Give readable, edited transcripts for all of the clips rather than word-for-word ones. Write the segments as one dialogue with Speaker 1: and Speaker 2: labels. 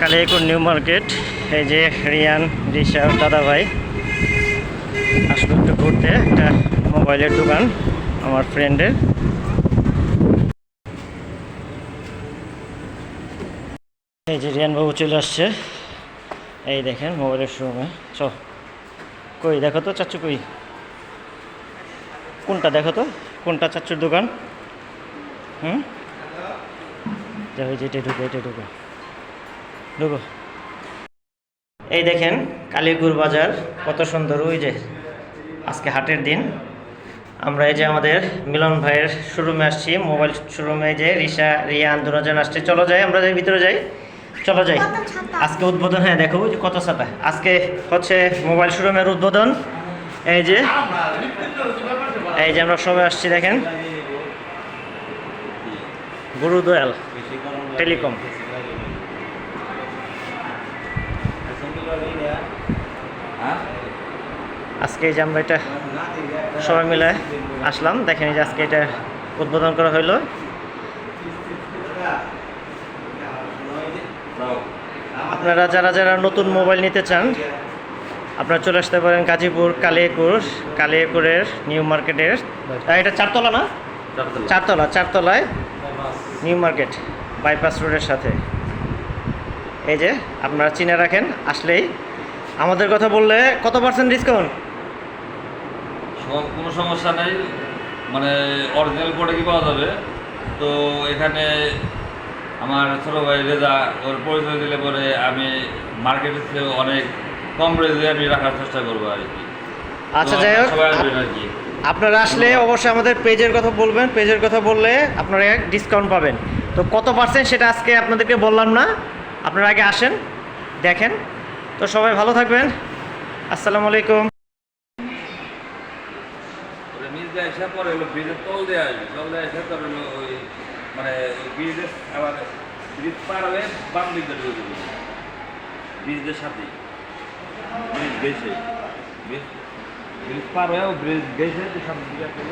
Speaker 1: Kaliakair new market. এই যে রিয়ান, রিশা, দাদা ভাই আসলো একটু ঘুরতে। একটা মোবাইলের দোকান আমার ফ্রেন্ডের। এই যে রিয়ান বাবু চলে আসছে। এই দেখেন মোবাইলের শোরুমে। কই দেখো তো চাচ্চু, কই কোনটা দেখো তো, কোনটা চাচ্চুর দোকান? দেখো যে এটা ঢুকো, এটা ঢুকো ঢুকো। এই দেখেন কালিয়াকৈর বাজার কত সুন্দর। ওই যে আজকে হাটের দিন। আমরা এই যে আমাদের মিলন ভাইয়ের শোরুমে আসছি, মোবাইল শোরুমে। যে রিশা, রিয়ান দুজন আসছে। চলো যাই, আমরা যাই ভিতরে যাই, চলো যাই। আজকে উদ্বোধন। হ্যাঁ দেখো যে কত ছাতা। আজকে হচ্ছে মোবাইল শোরুমের উদ্বোধন। এই যে আমরা সবাই আসছি। দেখেন গুরুদয়াল টেলিকম। আজকে এই যে আমরা এটা সবাই মিলে আসলাম। দেখেন এই যে আজকে এটা উদ্বোধন করা হইলো। আপনারা যারা নতুন মোবাইল নিতে চান আপনারা চলে আসতে পারেন গাজীপুর কালিয়াকৈরের নিউ মার্কেটের। এটা চারতলা না? চারতলায় নিউ মার্কেট বাইপাস রোডের সাথে। এই যে আপনারা চিনে রাখেন, আসলেই আমাদের কথা বললে কত % ডিসকাউন্ট?
Speaker 2: কোনো সমস্যা নেই, মানে অরিজিনাল প্রোডাক্টই পাওয়া যাবে। তো এখানে আমার ছোটো ভাই রেজা, ওর পরিচয় দিলে পরে আমি মার্কেটের থেকে অনেক কম রেজে আমি রাখার চেষ্টা করবো আর কি।
Speaker 1: আচ্ছা যাই হোক, আপনারা আসলে অবশ্যই আমাদের পেজের কথা বলবেন। পেজের কথা বললে আপনারা ডিসকাউন্ট পাবেন। তো কত % সেটা আজকে আপনাদেরকে বললাম না, আপনারা আগে আসেন দেখেন। তো সবাই ভালো থাকবেন, আসসালামু আলাইকুম।
Speaker 2: এসে পরে হলো ব্রিজের তল দিয়ে আসবে, তল দিয়ে এসে তোর হলো ওই মানে ব্রিজের আবার ব্রিজ পার হয়ে বাম দিকে ঢুকে দেবে। ব্রিজের সাথে ব্রিজ গেছে, ব্রিজ পার হয়ে ব্রিজ গেছে তো সামনে দিকে একটা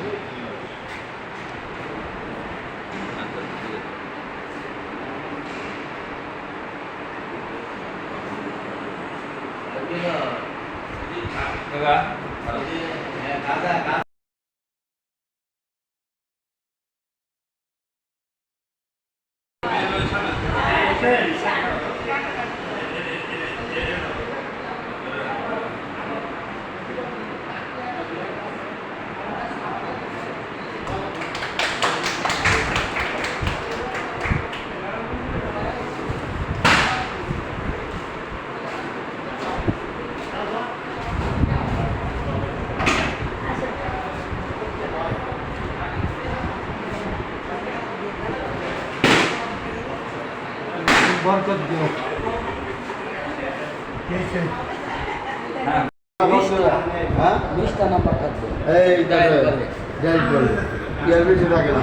Speaker 3: বরকত দিও। হ্যাঁ 20টা নাম্বার থাকবে। এই যাই বলে কি আর বেশি থাকে না।